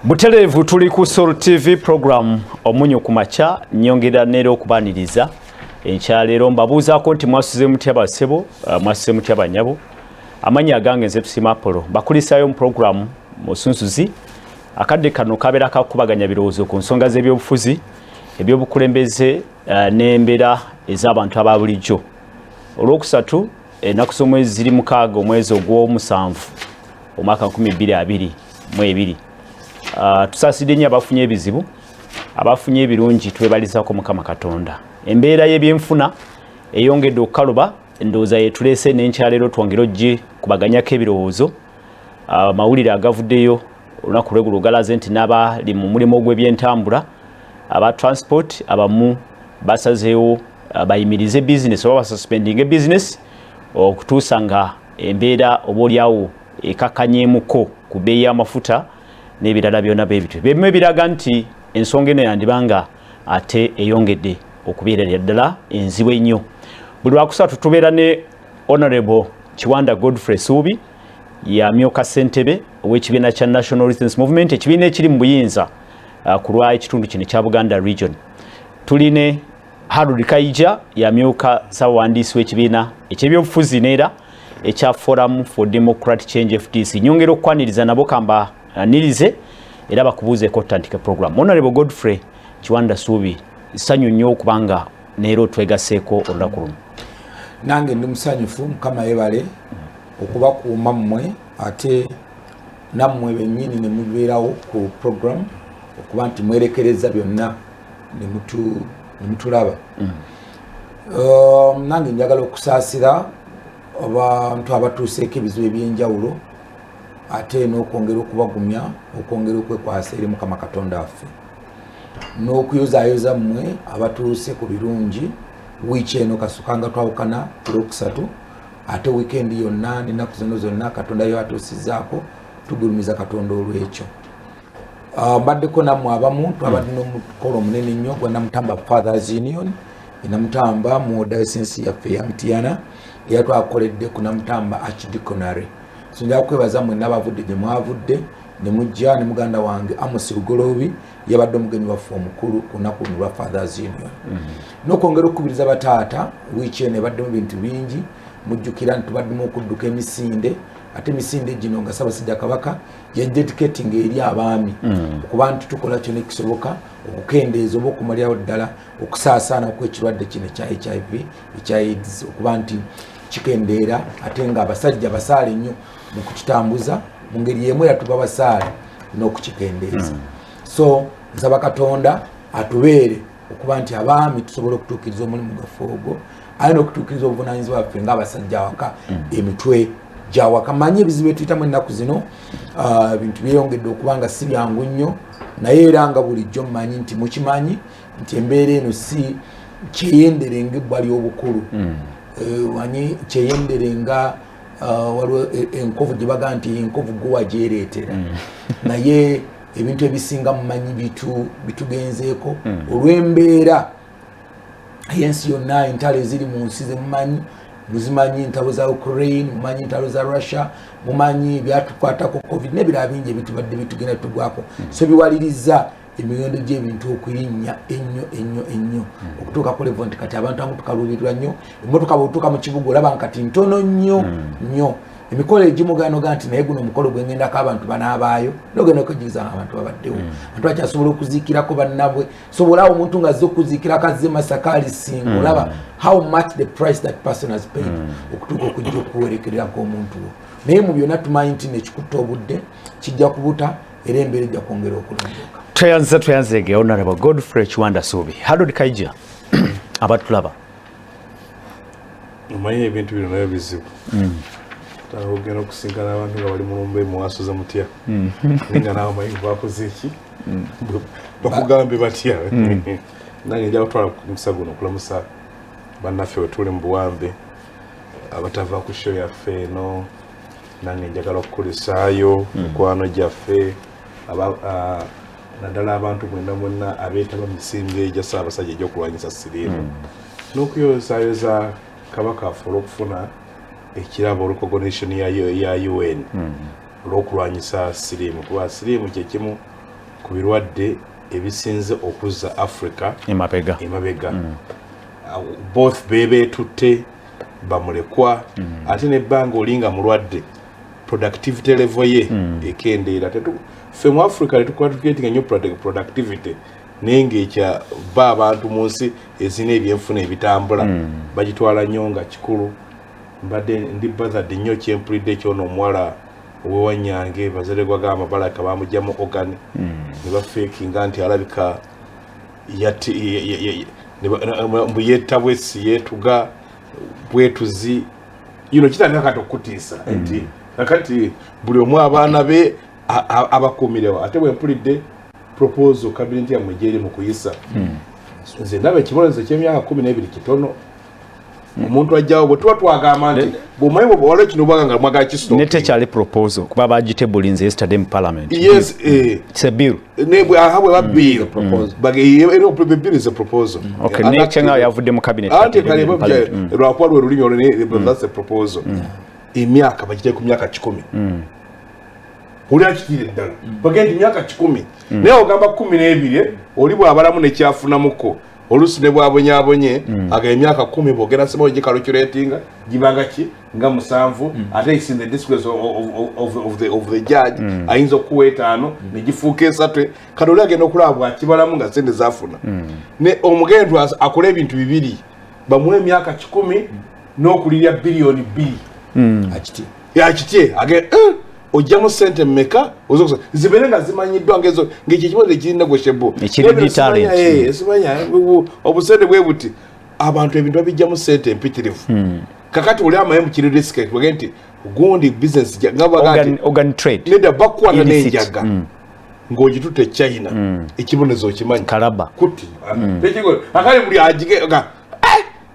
Butelevu tuli ku Soul TV program omunyo kumacha nyongera nero okubaniriza enkyalero mbabuuzaako nti mwasuze mutya basebo mwasuze mutya banyabo amanya agange nze tusima Apollo bakulisayo mu program musunsuzi akadde kano kabera kakubaganya birowoozo ku nsonga z'ebyobufuzi ebyobukulembeze n'embeera ez'abantu ababulijjo olwokusatu ennaku z'omwezi ziri mukaaga omwezi ogw'omusanvu omwaka 2022 tusaasidde nnyo abafunye ebizibu abafunye ebirungi twebalizaako Mukama Katonda embeera y'ebyenfuna eyongedde okukaluba endowooza yetuleese n'enkyalero twongere ogye kubaganyako ebirowoozo amawulire agavuddeyo olunaku lweggulo galaze nti n'abali mu mulimu gw'ebyentambula aba transport abamu basazeewo bayimirize bizinesi oba basuspendinga ebizinesi okutuusa nga embeera obaolyawo ekakkanyeemuko ku bbeeyi y'amafuta n'ebirala byonna bebityo bimu biraga nti ensonga eno yandibanga ate eyongedde okubeerera ddala enzibu ennyo buli lwakusatu tubeera ne Honorable Kiwanda Godfrey Suubi yamyoka ssentebe ow'ekibiina kya National Resistance Movement ekibiina ekiri mu buyinza ku lwa ekitundu kino kya Buganda Region. Tuline Harold KAIJA yamyoka ssaabawandiisi w'ekibiina eky'ebyobufuzi neera ekya Forum for Democratic Change FDC nyongera okwaniriza nabo kamba anirize era bakubuuzeeko tutandike program. Honorable Godfrey Kiwanda Suubi ssanyu nnyo okubanga neero twegaseeko olunaku luno. Nange ndi musanyufu Mukama yeebale okuba kuuma mmwe ate nammwe bennyini ne mubeerawo ku program okuba nti mwerekereza byonna ne mutulaba. Nange njagala okusaasira abantu abatuuseeko ebizibu ebyenjawulo ate n'okwongera okubagumya okwongera okwekwasa eri Mukama Katonda waffe n'okuyozaayoza mmwe abatuuse ku birungi wiiki eno kasukanga twawukana ku Lwokusatu ate wiikendi yonna n'ennaku zino zonna Katonda yatuusizzaako tugulumiza Katonda olw'ekyo. Mbaddeko nammwe abamu twabadde n'omukolo omunene nnyo gwa Namutamba Fathers Union Namutamba mu diocese yaffe ya Mityana era twakoledde ku Namutamba Archdiaconry. Sinja kwebaza mwe n'abavudde gye mwavudde ne mujja ne muganda wange Amos Rugolobi yabadde omugenyi waffe omukulu ku lunaku lwa Fathers Union. N'okwongera okukubiriza bataata wiiki eno ebaddemu bintu bingi mujjukira nti tubaddemu okudduka emisinde ate emisinde gino nga Ssaabasajja Kabaka yadedicating eri abaami okuba nti tukola kyonna ekisoboka okukendeeza oba okumalirawo ddala okusaasaana kw'ekirwadde kino ekya HIV ekya AIDS okuba nti kikendeera ate nga abasajja basaale nnyo mu kukitambuza mu ngeri y'emu era tuba basaale n'okukikendeeza. So nsaba Katonda atubeere okuba nti abaami tusobola okutuukiriza omulimu gwaffe ogwo aye n'okutuukiriza obuvunaanyizibwa bwaffe ng'abasajja awaka emitwe gy'awaka. Mmanyi ebizibu ebituyitamu ennaku zino ebintu byeyongedde okuba nga si byangu nnyo naye era nga bulijjo mmanyi nti mukimanyi nti embeera eno si kyeyendere ng'ebbwa ly'obukulu. Wanyi kyeyendere nga waliwo enkovu gye baga nti enkovu guwa gyereetera naye ebintu ebisinga mumanyi bitugenzeeko olw'embeera y'ensi yonna entalo eziri mu nsi ze mumanyi muzimanyi entalo za Ukraine mumanyi entalo za Russia mumanyi byatukwatako COVID n'ebirala bingi ebitubadde bitugenda tugwako so biwaliriza emiwendo gy'ebintu okulinnya ennyo okutuuka ku level nti kati abantu amu tukaluubirirwa nnyo emmotoka bw'otuuka mu kibuga olaba nkati ntono nnyo emikolo egimu ganoga nti naye guno omukolo gwengendako abantu banaabaayo nogenda okwejuliza abantu babaddewo abantu bakyasobola okuziikirako bannabwe sobolaawo omuntu nga azze okuziikirako azze Masaka alisinga olaba how much the price that person has paid okutuuka okujja okuwerekererako omuntu wo naye mu byonna tumanyi nti nekikutta obudde kijja kubuta era embeera ejja kwongera okulondoka. Tweyanzege Honorable Godfrey Kiwanda Suubi. Harold KAIJA abatulaba omanyi ebintu bino nayo bizibu ogenda okusinkana abantu nga bali mu lumbe muwasoza mutya ninga naawe omanyi bakoze eki bakugambe batya nange njala kutwala kumukisa guno okulamusa bannaffe wetuli mu buwambe abatava ku show yaffe eno nange njagala okukulisaayo mikwano gyaffe naddala abantu mwena abeetaba mu misingo egya Ssaabasajja egy'okulwanyisa siriimu n'okuyozaayoza Kabaka affe olw'okufuna ekirabo recognition ya UN olw'okulwanyisa siriimu kuba siriimu kye kimu ku birwadde ebisinze okuzza Africa emabega both bebeetutte bamulekwa ate nebbanga olinga mulwadde productivity level ye ekendeera ffe mu Africa tetukuba tucreating new productivity naye ng'ekya ba abantu mu nsi ezina ebyenfuna ebitambula bagitwala nnyo nga kikulu mbadde ndi bazadde nnyo kyempulidde ekyono omuwala owewanyange bazadde gwaga amabalaka bamugyamu organ ne bafeekinga nti alabika mbuyetta bwesi yeetuga bwetuzi kitandika kati okutiisa nti kakati buli omu abaana be abakuumirewo ate bwempulidde proposal cabinet yammwe gyeri mu kuyisa nze ndaba ekibonerezo ky'emyaka 12 kitono omuntu ajjawo bwe tuba twagamba nti bw'omanyi bw'owala kino bwaga nga mwaga kisto netekyali proposal kuba bagitebulinze yesterday mu parliament. Yes, it's a bill. Habwe ba bill bill is a proposal. Okay, nekyenga yavudde mu cabinet. Ante kale lwakwa lwe lulinyo olwo that's a proposal. Emyaka bagite ku myaka 10. Uli akitire ddala bagenda emyaka 10 naye ogamba 12 oli bw'abalamu nekyafunamuko olusi ne bwabonyaabonye aga emyaka 10 bwogera sema oje calculatinga gibanga ki nga 7 ate is in the discretion of the judge ayinza okuwetaano negifuuka 3 kadoli agenda okulaba akibalamu nga sente zafuna ne omugendu akola ebintu bibiri bamuwe emyaka 10 n'okulirya billion 2 akiti ojjamu sente mmeka ozokusa zibere nga zimanyiddwa ngezo ng'ekyo kibonezo ekiri negotiable simanya obusente bwe buti abantu ebintu babijjamu sente empitirivu kakati oli amaye mu kiri risk bagenda nti gundi business organ trade neda bakwata n'enjaga ng'ogitutte China ekibonezo okimanyi kalaba kuti akali buli ajige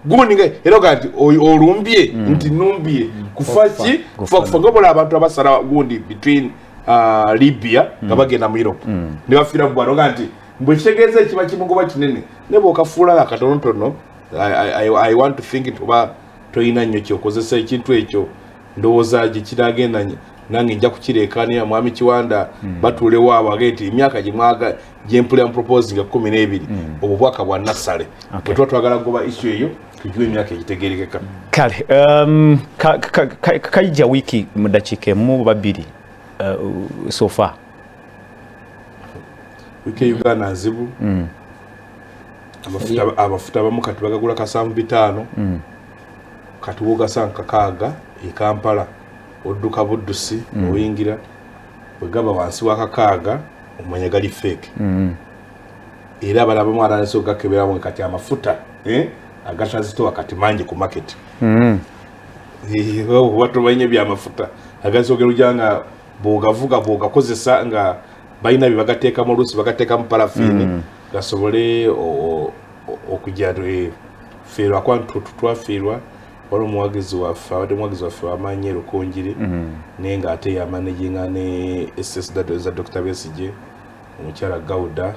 gundi nga era kati olumbye nti numbye kufaki kufa ngobola abantu abasala gundi between Libya nga bagenda mu Europe ne bafira bwano nti mbwe kitegeeza ekiba kimugoba kinene nebo okafuula akatonotono I want to think ntuba toyina nnyo kyokozesa ekintu ekyo ndowooza gye kiragenda nange nja kukireekanira mwami Kiwanda batuulewo abo agenti emyaka gimwaga gyempulira mu proposing nga 12 obubwaka bwa nasale bwe tuba twagala kugoba issue eyo tujue emyaka egitegerekeka kale KAIJA wiki mu dakiika emu babiri so far wiki Uganda nzibu amafuta abamu kati bagagula kasanvu 5 kati wogasanga kaaga e Kampala odduka buddusi oyingira bwegaba wansi wakakaaga omanya gali fake era balaba mwana nso gakebera mu kati amafuta agashazitoa kati mangi ku market watu banye bya mafuta agasogera ujanga boga kozesa nga bayina bibagateeka mu lusi bagateeka mu parafini gasobole okujja fero akwantu tutwafirwa wali omwagizi waffe wamanye Rukonjiri nenga ate yamanaginga ne SS za Dr. Besigye omukyala Gauda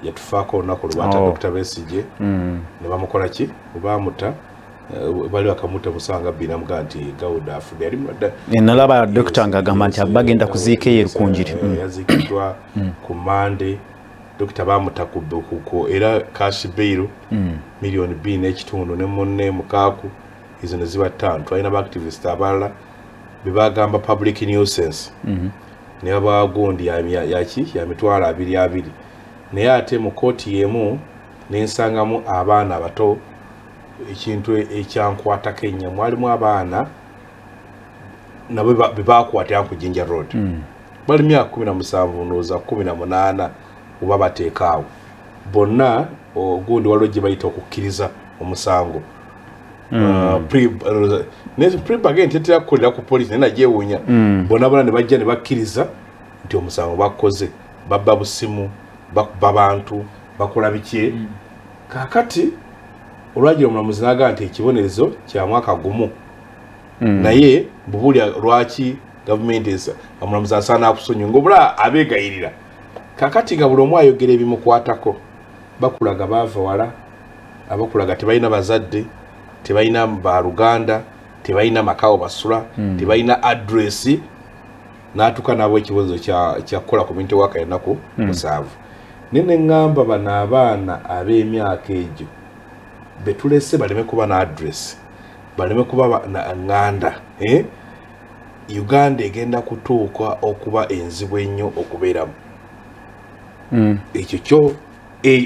yatufaako olunaku lwata Dr. Besigye ne bamukola ki bamuta bali bakamuta musanga bina muga nti Gauda afudde ali mwadda nalaba Dr. ngagamba nti bagenda kuziika ye Rukonjiri yazikidwa ku Monday Dr. bamuta ku era cash bail million 2 n'ekitundu ne munne mukaaku izo ne ziba 5 twalina ba activist abalala bebagamba public nuisance ne abagundi ya mitwalo 22 naye ate mu kooti yemu nensangamu abaana abato ekintu ekyankwata Kenya mwalimu abaana nabo bebakwata ku Jinja Road bali myaka 17 noza 18 uba bateekaawo bonna ogundi waliwo gye bayita okukkiriza omusango pre-bargain tetera kukolera ku police naye nagyewuunya bonna ne bajja ne bakkiriza nti omusango bakoze babba busimu bakuba bantu bakola biki kakati olwagira omulamuzi n'agamba nti ekibonerezo kya mwaka gumu naye bubulya lwaki gavumenti omulamuzi asaana akusonyiwa ng'obula abeegayirira kakati nga buli omu ayogera ebimukwatako bakulaga baava wala abakulaga tebalina bazadde tebalina ba Luganda tebalina makaawo basula tebalina address natuka nabo ekibozo kya kola community work yanaku musavu nene ngamba bana abaana ab'emyaka egyo betulese baleme kuba na address baleme kuba na nganda Uganda egenda kutuuka okuba enzibu ennyo okubeeramu ekyo kyo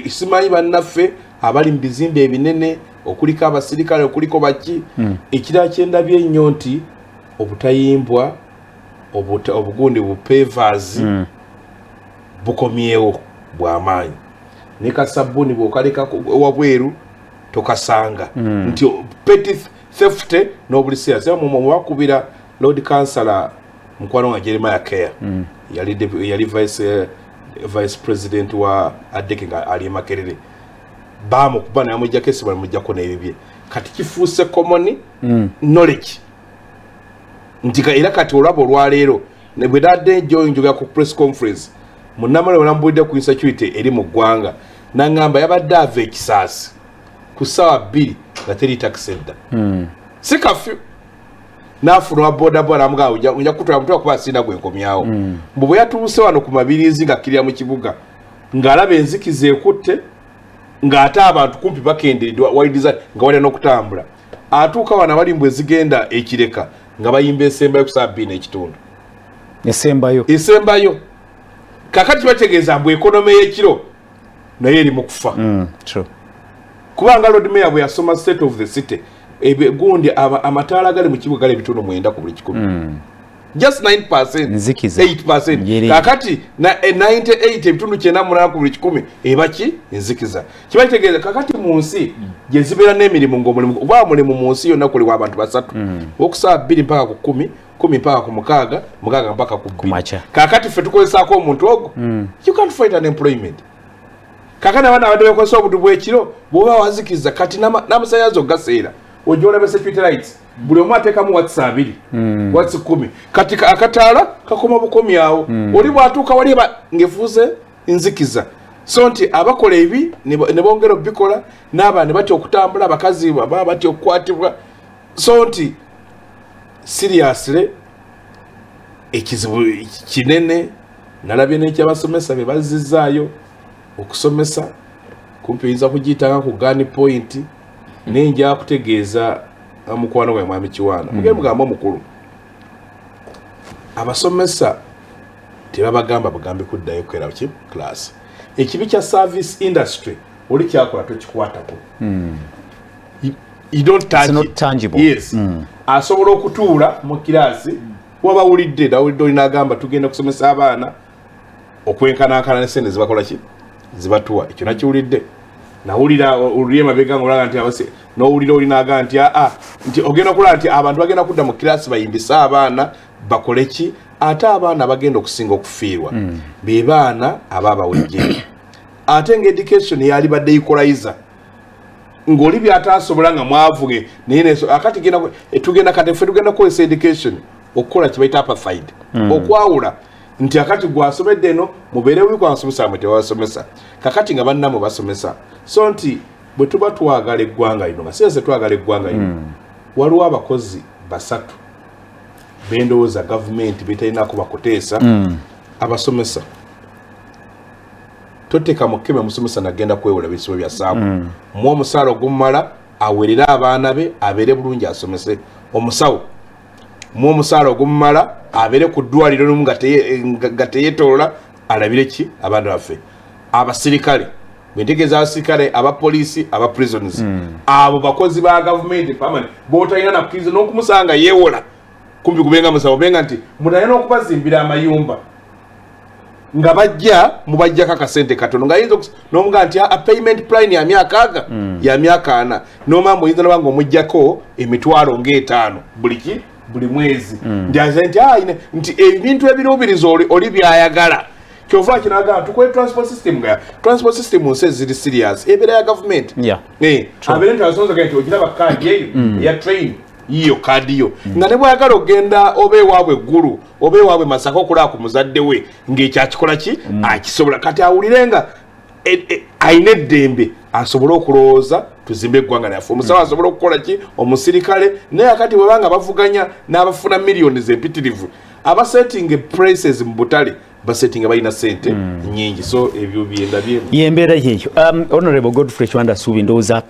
simanyi bannaffe abali mu bizimbe ebinene okuliko abasirikale okuliko baki ekirala kyendabye ennyo nti obutayimbwa obugundi bupevers bukomyewo bw'amaanyi ne kasabuni bw'okaleka wabweru tokasanga nti petty theft n'obuliseera sema mu bakubira Lord Councillor Mkwano wa Jeremiah Care yali vice president wa Adekinga ali Makerere bamu kubana yamujja kesi bamujja ko nebibye kati kifuuse common knowledge ntika era kati olabo lwaleero ne bwedadde njoga ku press conference munamale olambudde ku insecurity eri mu ggwanga nangamba yabadde ave ekisasi ku sawa 2 nga teri taxedda sikafyu nafuna boda boda mga unja kutwa mtu akuba sinda gwenkomyawo mbubo yatuuse wano ku mabirizi nga kirya mu kibuga ngalabe enzikize ekutte ngata abantu kumpi bakendeddwa walidiza nga wali n'okutambula atuuka wana bali mbwe zigenda ekireka nga bayimba esembayo ku sabbina ekitundu esembayo kakati bategeeza mbwe ekonome y'ekiro naye eri mu kufa kubanga Lord Mayor bwe yasoma state of the city gundi amataala gali mu kibuga gali bitono mwenda ku buli kikumi just 9% nzikiza 8% kakati na 98 ebitundu kyenda mulala ku buli kikumi ebaki nzikiza kibategeeza kakati mu nsi gye zibeera n'emirimu ng'omulimu oba mulimu mu nsi yonna kuliwa abantu basatu okusaa 2 mpaka ku 10 10 mpaka ku mukaaga mpaka ku 2 kakati ffe tukozesaako omuntu ogwo you can't find unemployment kakati abaana abadde bakozesa obudu bw'ekiro bw'oba wazikiza kati n'amasannyalaze ogaseera ojola be security rights buli omu ateekamu watsi 2 watsi 10 kati akataala kakoma bukomi awo oli bwatuuka wali ngefuuze nzikiza so nti abakola ebi ne bongera obikola n'abaana ne batya okutambula abakazi baba batya okukwatibwa so nti seriously ekizibu kinene nalabye n'ekyabasomesa be bazzizaayo okusomesa kumpi oyinza kugiyitanga ku gun point nenja kutegeeza mukwano gwe mwami Kiwaana mugende mugamba omukulu abasomesa tebabagamba bugambe kuddayo kwera ki class ekibi kya service industry oli kyakola tokikwatako you don't touch it's not tangible yes asobola okutuula mu kirasi wabawulidde dawulidde olina agamba tugenda kusomesa abaana okwenkanankana n'essente zibakola ki zibatuwa ekyo nakiwulidde nawulira oluye mabega ngolaga nti abase n'owulira olinaga nti nti ogenda kulaba nti abantu bagenda kudda mu kirasi bayimbisa abaana bakole ki ate abaana bagenda okusinga okufiirwa be baana ababawejje ate ng'education yali badde equalizer ng'oli byataasobola nga mwavuge naye akati tugenda kati ffe tugenda kukozesa education okukola kye bayita apartheid okwawula nti akati gwasomedde eno mubeere buli kwansomesa mwe tewasomesa kakati nga bannamwe basomesa so nti bwe tuba twagala eggwanga lino nga siyase twagala eggwanga lino waliwo abakozi basatu bendowooza gavumenti betalinako bakuteesa abasomesa toteeka mukeme musomesa nagenda kwewola bisibo bya saabu muwa omusaala ogumumala awerere abaana be abeere bulungi asomese omusawo muwa omusaala ogumumala abeere ku ddwaliro lumu nga teyeetolola alabire ki abaana baffe abasirikale bwentegeeza abasirikale abapoliisi abaprisons abo bakozi ba gavumenti permanent bootalina nakkiriza n'okumusanga yeewola kumpi kubenga musawo benga nti mutalina okubazimbira amayumba nga bajja mubajjako akasente katono nga yinza n'omuga nti a payment plan ya myaka aga ya myaka 4 n'omamba oyinza nobanga omujjako emitwalo ng'etaano buli mwezi njaze nti ebintu ebiruubiriza oli byayagala kyova kinaga tukole transport system nse ziri serious ebera ya government abere ntasonza kanti ogiraba kadi eyo ya train iyo kadi yo nga ne bwayagala ogenda obe waabwe eggulu obe waabwe Masaka okulaba ku muzadde we ng'ekyakikola ki akisobola kati awulirenga ayina eddembe asobole okulowooza tuzimbe eggwanga lyaffe. Omusawo asobole okukola ki, omusirikale, naye akati bwebanga bavuganya n'abafuna millions empitirivu abasetting prices mu butale basetting balina sente nyingi, so ebyo byenda byemu yembeera yeeyo. Honorable Godfrey Chwanda Subi ndowooza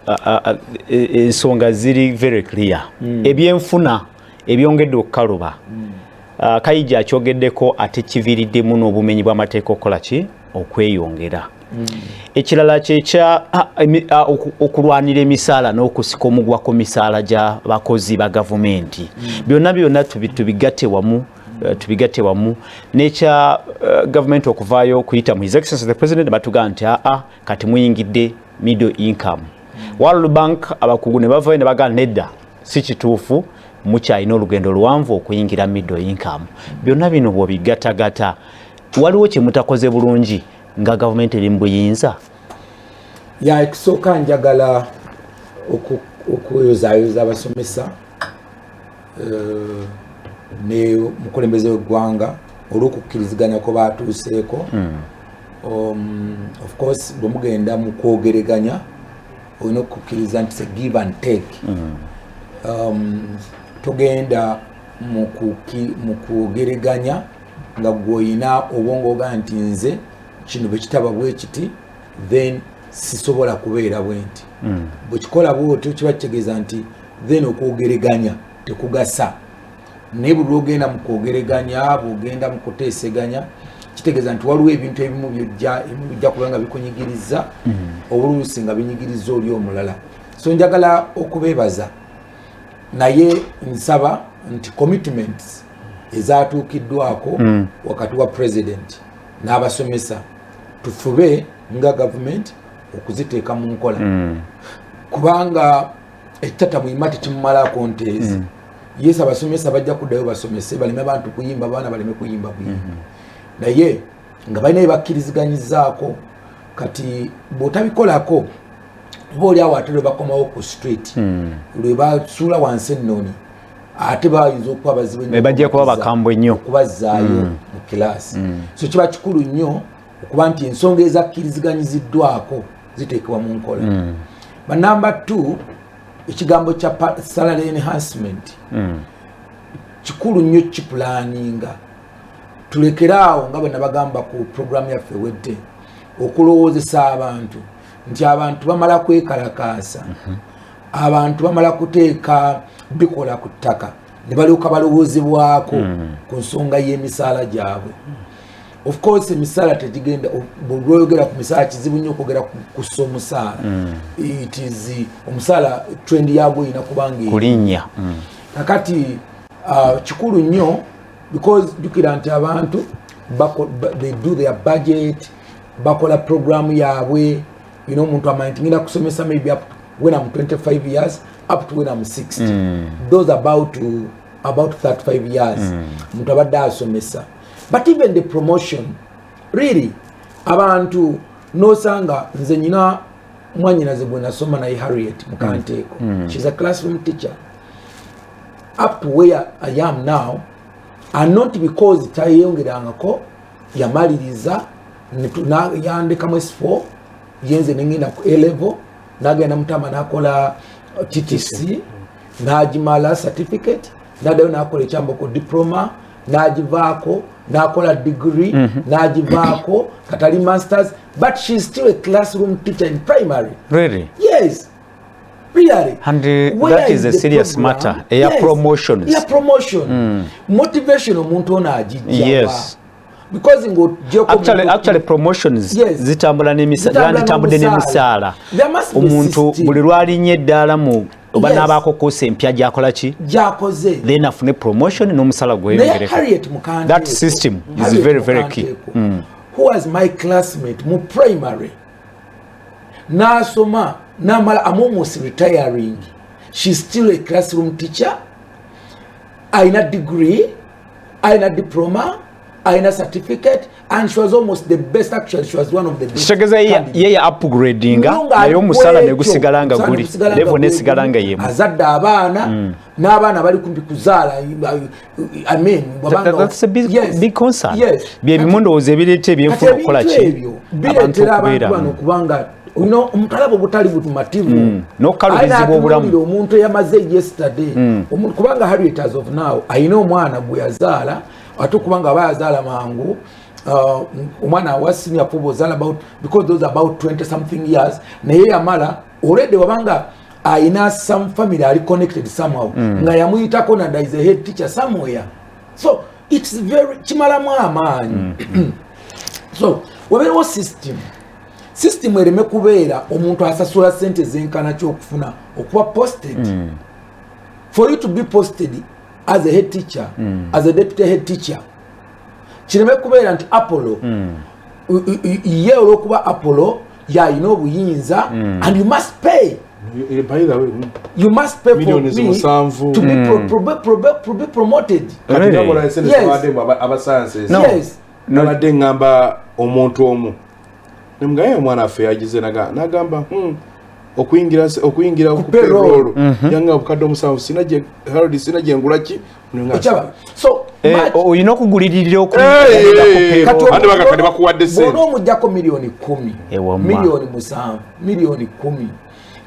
ensonga ziri very clear. Ebyenfuna ebyongedde okukaluba KAIJA akyogeddeko ate kiviiriddemu n'obumenyi bw'amateeka okukola ki, okweyongera. Ekirala kyekya okulwanira emisaala n'okusika omugwa ku misaala gy'abakozi ba gavumenti. Byonna tubigatte wamu n'ekya gavumenti okuvaayo okuyita mu His Excellency the President batugaa nti kati muyingidde middle income. World Bank abakugu ne bavaayo ne bagaa nedda si kituufu, mukyalina olugendo luwanvu okuyingira middle income. Byonna bino bw'obigattagatta waliwo kye mutakoze bulungi nga gavumenti eri mu buyinza? Ekisooka njagala okuyozaayoza abasomesa ne mukulembeze w'eggwanga olw'okukkiriziganya kwe baatuuseeko. Of course bwe mugenda mu kwogeraganya olina okukkiriza nti give and take. Togenda mu kwogeraganya nga gw'olina obwongo oga nti nze kino bwe kitaba bwe kiti then sisobola kubeera bwe nti. Bwe kikola bw'otyo kiba kitegeeza nti then okwogeraganya tekugasa. Naye buli lw'ogenda mu kwogeraganya, bw'ogenda mu kuteeseganya, kitegeeza nti waliwo ebintu ebimu bijja kuba nga bikunyigiriza obuluusi nga binyigiriza oli omulala. So njagala okubeebaza, naye nsaba nti commitments ezaatuukiddwako wakati wa president n'abasomesa tufube nga government okuziteeka mu nkola. Kubanga ettata muyima tekimumalako nteezi. Yes, abasomesa bajja kuddayo basomese baleme abantu kuyimba, abaana baleme kuyimba buyimbi. Naye nga balina ebakkiriziganyizzaako kati bw'otabikolako booli awo ate lwe bakomawo ku street lwe basuula wansi ennoni ate bayinza okuba bazibu bajja kuba bakambwe nnyo okubazzaayo mu kilaasi. So kiba kikulu nnyo okuba nti ensonga ezakkiriziganyiziddwako ziteekebwa mu nkola. Number 2, ekigambo kya salary enhancement kikulu nnyo kipulaninga. Tulekeraawo nga bwe nabagamba ku programu yaffe wedde okulowoozesa abantu nti abantu bamala kwekalakaasa, abantu bamala kuteeka bikola ku ttaka ne balyoka balowoozebwako ku nsonga y'emisaala gyabwe. Of course emisaala tegigenda bw'oyogera ku misaala kizibu nnyo okwogera kussa omusaala. It is omusaala trend yagwo yina kubanga kulinnya. Kakati kikulu nnyo because jukira nti abantu they do their budget, bakola programu yaabwe. You know, omuntu amanyi ngenda kusomesa maybe up when I'm 25 years up to when I'm 60. Those about 35 years omuntu abadde asomesa. But even the promotion, really, abantu nosanga nze nyina mwanyinaze bwe nasoma naye Harriet Mukanteeko. She's a classroom teacher. Up to where I am now, and not because tayeyongerangako yamaliriza yandekamu S4 yenze nengenda ku A-level nagenda mutama nakola TTC najimala certificate nadayo nakola ekyambo ko diploma najivaako nakola degree najivaako katali masters, but she's still a classroom teacher in primary. Really? Yes. Really? And that is a serious matter. Yes. Promotions. Yeah, promotion. Motivation omuntu ona ajijja. Yes. Because actually promotions zitambula n'emisaala. Omuntu buli lwalinnye eddaala mu oba n'abaako koose empya gy'akola ki? Gy'akoze. Then afune promotion n'omusala gweyongereko. That system is very, very key. Who was my classmate mu primary? N'asoma n'amala, I'm almost retiring. She's still a classroom teacher. Ayina degree, ayina diploma, aina certificate, and she was almost the best. Actually, she was one of the best. Shageza ye upgradinga nayo musala ne gusigalanga guli level ne sigalanga yemu azadda abaana n'abaana bali kumpi kuzaala. I mean that's a big concern. Yes, bye bimondoze birete byenfuna okukola ki biretera abantu bano kubanga omutalabo butali butumativu n'okukalubizibwa obulamu. Omuntu eyamaze yesterday kubanga Harriet as of now ayina omwana gwe yazaala ate kubanga bayazaala mangu. Umwana was senior proposal about because those about 20 something years naye yamala already wabanga aina some family are connected somehow nga yamuyitako na there is a head teacher somewhere, so it's very chimalamu amaanyi. So wabero system ereme kubeera omuntu asasula sente zenkana kyokufuna okuba posted. For you to be posted as a head teacher, as a deputy head teacher, kireme kubeera nti Apollo ye olwokuba Apollo yayina obuyinza and you must pay. By the way, you must pay for me to be promoted. Yes. Nabadde ngamba omuntu omu nemgaye omwana affe yagize nagamba okuyingira ku payroll yanga obukadde omusanvu sinaje Harold sinaje ngulaki so oyina okugulirira ande bakakade bakuwadde sente bono omujjako milioni 10 milioni 7 milioni 10.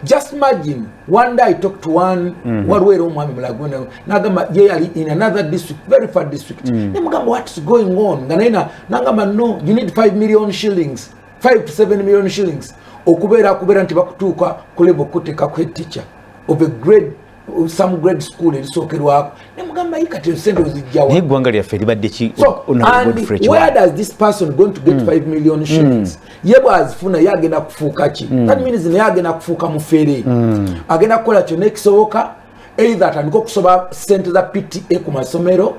Just imagine one day I talked to one waliwo omwami mulagona nagamba ye yali in another district, very far district. Nemugamba what's going on nganaina nagamba no, you need 5 million shillings, 5 to 7 million shillings okubeera nti bakutuuka kulebo kuteka kwe teacher of a grade, some grade school erisookerwako. Nemugamba yikati sente ozijjawa n'eggwanga lyaffe libadde ki. And where does this person going to get 5 million shillings? Ye bwazifuna yagenda kufuuka ki? That means naye agenda kufuuka mufere, agenda kukola kyonna ekisoboka, either atandika okusoba sente za PTA ku masomero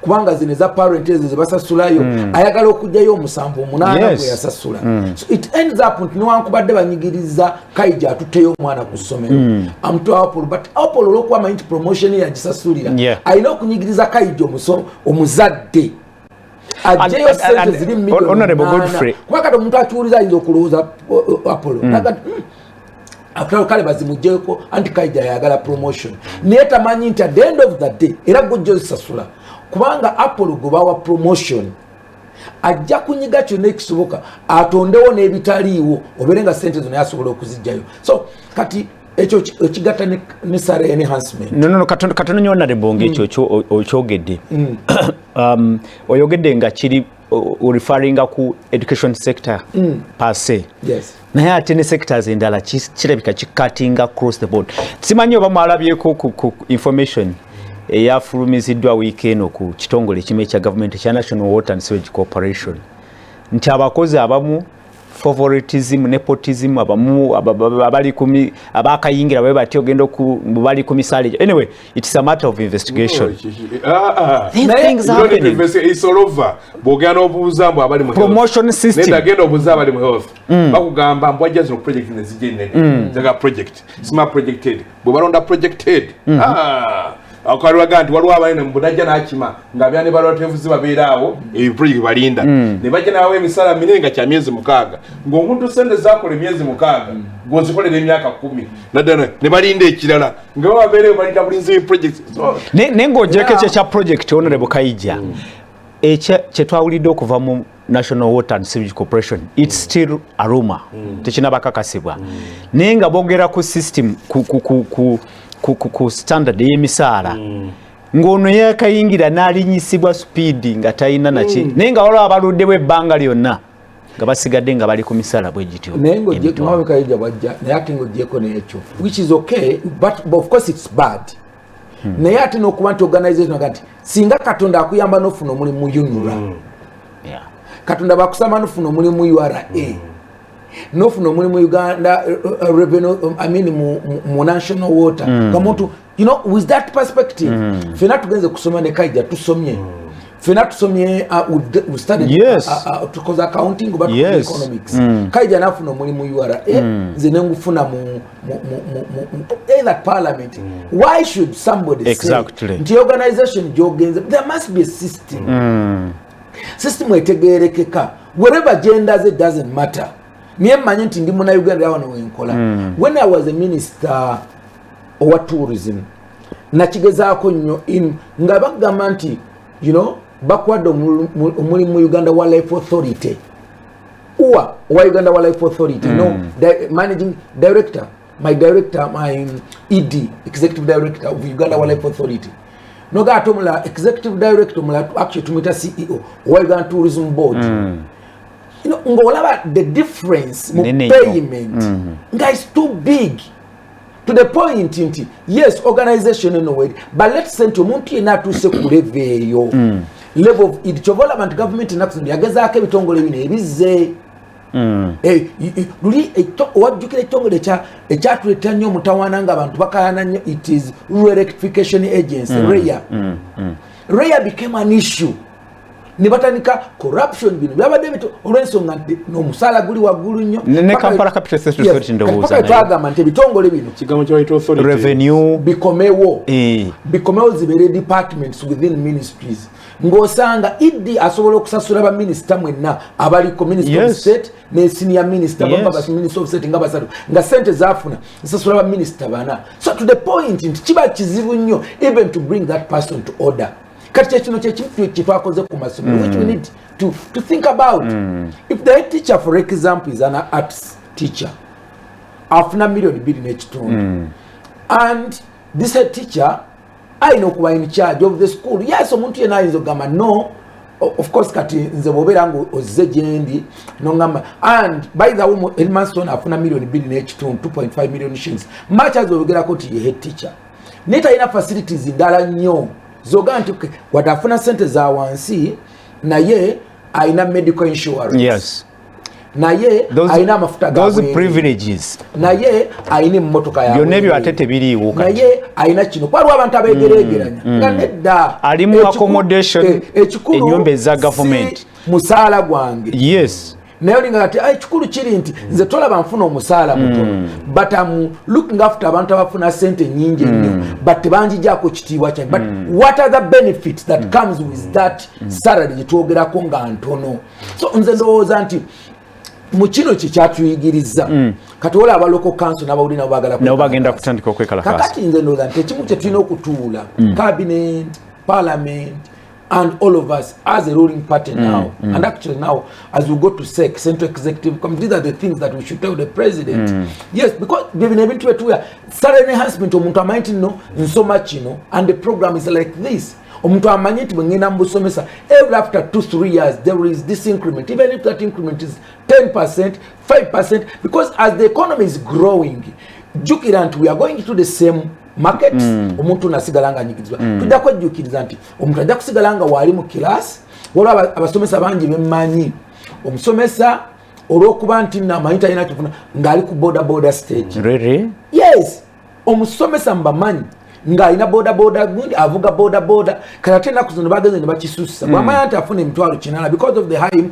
kubanga zine za parent ezo zebasasulayo ayagala okujjayo omusanvu omunaana gwe yasasula. So it ends up nti newankubadde banyigiriza KAIJA atuteyo omwana ku ssomero amutoa Apollo, but Apollo olwokuba amanyi nti promotion yagisasulira alina okunyigiriza KAIJA omuzadde ajjeyo sente ziri milioni kuba kati omuntu akiwuliza ayinza okulowooza Apollo kale bazimugjeeko anti KAIJA yagala promotion naye tamanyi nti at the end of the day era gujja ozisasula kubanga Apollo gobawa promotion ajja kunyiga kyonna ekisoboka atondewo n'ebitaliiwo obeerenga sente zonna yasobola okuzijjayo. So kati ekyo ekigatta ne salary enhancement. No katono nyo honorable ng'ekyo okyogedde oyogedde nga kiri referringa ku education sector per se. Yes. Naye ate ne sectors endala kirabika kikatinga across the board. Simanyi oba mwalabyeko ku information eyafulumiziddwa weekend ku kitongole kimwe ekya government ekya National Water and Sewage Corporation nti abakozi abamu favoritism, nepotism, abamu abali kumi abakayingira babe batyo gendo ku bali ku misale. Anyway, it's a matter of investigation. Things happening. It's all over. Bogano obuzambo abali mu promotion system. Nenda gendo obuzaba ali mu health. Bakugamba mbwaje zo project nezijene. Zaga project. Smart projected. Bobalonda projected. Akalwa ganti waliwo abalina mbudajja nakima nga byane balwatevu zibabeerawo project balinda ne bajja nawe emisala minenga kya myezi mukaaga ng'omuntu sente zakola emyezi mukaaga gozikolera emyaka 10 naddala ne balinda ekirala nga babeere balinda bulinzi project nengo jeke kya project honorable KAIJA kye twawulidde okuva mu National Water and Sewage Corporation, it's still a rumor. Tekinabakakasibwa nenga bogera ku system ku standard y'emisaala ngono yakayingira n'alinyisibwa speed nga tayina naki nenga waliwo abaludde bw'ebbanga lyonna nga basigadde nga bali ku misaala bwe gityo nengo mwawe KAIJA bwajja naye ate ng'ogyeko n'ekyo which is okay but of course it's bad naye ate n'okuba nti organization nti singa Katonda akuyamba n'ofuna omulimu mu UNRA Katonda bakusamba n'ofuna omulimu mu URA n'ofuna omulimu Uganda revenue mu national water kamuntu with that perspective fena tugenze kusoma ne KAIJA tusomye fena tusomye we studied tukoza accounting but economics KAIJA nafuna omulimu URA nze nengufuna mu either parliament why should somebody say the organization jogenze there must be a system system etegerekeka wherever genders it doesn't matter niye manye nti ndi muna Uganda wano wenkola when I was a minister of tourism nakigezaako nnyo nga bagamba nti you know backward omuli mu Uganda Wildlife Authority wa Uganda Wildlife Authority no the managing director my ED executive director of Uganda Wildlife Authority no gato mula executive director mula actually tumita CEO wa Uganda Tourism Board you know ngolaba the difference mu payment guys too big to the point nti yes organization in a way but let's say to muntu yena tuse ku level of it development government nakundi yagezaako ebitongole bino ebize luli wajjukira ekitongole ekyatuleta nnyo mutawaana nga abantu bakayana nnyo it is Rural Electrification Agency REA became an issue nibatandika corruption bino byabadde bito olw'ensonga nti n'omusaala guli waggulu nnyo ne Kampala Capital City Authority ndowooza twagamba nti ebitongole bino kigambo ky'ayita authority revenue bikomewo zibeere departments within ministries ng'osanga iddi asobola okusasula baminisita mwenna abaliko minister of state ne senior minister minister of state nga basatu nga sente zaafuna zisasula baminisita bana so to the point nti kiba kizibu nnyo even to bring that person to order kati kino kyekintu kitwakoze ku masomero which we need to think about if the head teacher for example is an arts teacher afuna $1.2 and this head teacher I know kuba in charge of the school yes omuntu yena ayinza ogamba no of course kati nze bw'obeera nga ozze gyendi nongamba and by the way Elmanston afuna $2.2 2.5 million shillings much as oyogerako ti ye head teacher naye talina facilities ndala nnyo zoga nti watafuna sente za wansi naye aina medical insurance yes naye aina amafuta ga those privileges naye aina mmotoka ya byonna ebyo ate tebiriiwo kati naye aina kino kwaliwo abantu abeegereegeranya nga nedda ali mu accommodation ennyumba eza government musaala gwange yes naye olinga ati ekikulu kiri nti nze tolaba nfuna omusaala mutono but I'm looking after abantu abafuna sente nyingi nnyo but tebanjijaako kitiibwa kyange but what are the benefits that comes with that salary gyetwogerako nga ntono so nze ndowooza nti mu kino kyekyatuyigiriza kati olaba local council n'abawulira nabo baagala nabo bagenda kutandika okwekalakaasa kakati nze ndowooza nti ekimu kye tulina okutuula cabinet parliament and all of us as a ruling party now and actually now as we go to SEC Central Executive Committee, these are the things that we should tell the president yes because we've been able to salary enhancement omuntu amanyi no so much and the program is like this omuntu amanyi nti bwengenda mbusomesa every after 2-3 years there is this increment even if that increment is 10% 5% because as the economy is growing jukira nti we are going to the same market omuntu nasigala nga nyigizwa tujja kwejjukiriza nti omuntu ajja kusigala nga wali mu class waliwo abasomesa bangi bemmanyi omusomesa olw'okuba nti namanyi talina kifuna ng'ali ku boda stage really yes omusomesa mbamanyi ng'alina boda gundi avuga boda kati ate ennaku zino bagenze ne bakisussa bw'amanya nti afuna $900 because of the high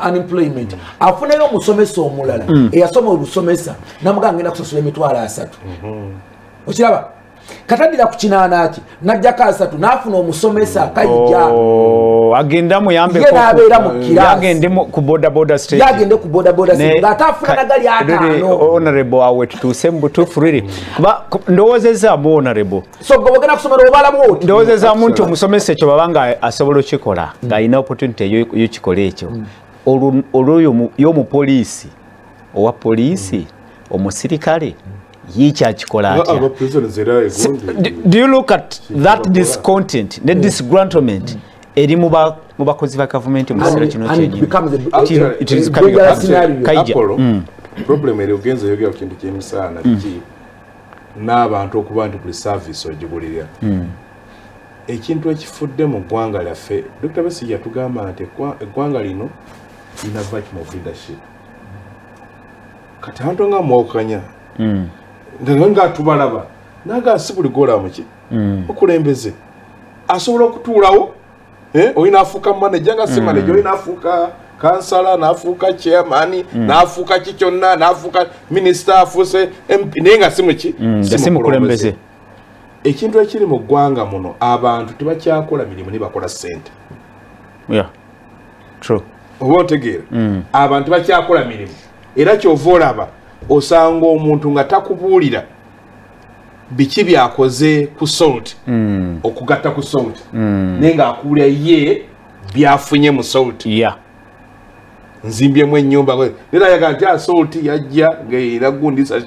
unemployment afunayo omusomesa omulala eyasoma olusomesa namuganga ngenda kusasula $300 okiraba katadira ku kinaana ki najjako 3 n'afuna omusomesa KAIJA agenda muyambe ko yabeera mu kirasi yagende ku boda stage yagende ku boda stage ng'atafuna nagali ataano honorable awe tutuuse mu butuufu really kuba ndowoozezaamu honorable so gobogenda kusomera obala bwoti ndowoozezaamu nti omusomesa ekyo babanga asobola okikola ng'alina opportunity y'okikola ekyo olwoyo y'omupoliisi owa poliisi omusirikale yikyakikola atya do you look at that discontent ne disgruntlement eri mu bakozi ba gavumenti mu kiseera kino kyenyini problem eri ogenza yogera ku kintu ky'emisaala ki n'abantu okuba nti buli service ogibulira ekintu ekifudde mu ggwanga lyaffe Dr. Besigye yatugamba nti eggwanga lino lina vacuum of leadership kati abantu nga mwokanya nga tubalaba naga sibuli gola muki okulembeze asobola okutuulawo oyina afuuka manager nga si manager oyina afuuka kansala n'afuuka chairman n'afuuka kikyonna n'afuuka minister afuuse MP naye nga si muki si mukulembeze ekintu ekiri mu ggwanga muno abantu tebakyakola mirimu ne bakola ssente true oba otegeera abantu bakyakola mirimu era kyova olaba osanga omuntu nga takubuulira biki byakoze ku salt okugatta ku salt naye nga akuulira ye byafunye mu salt nzimbyemu ennyumba era yaga nti salt yajja ngaeragundisa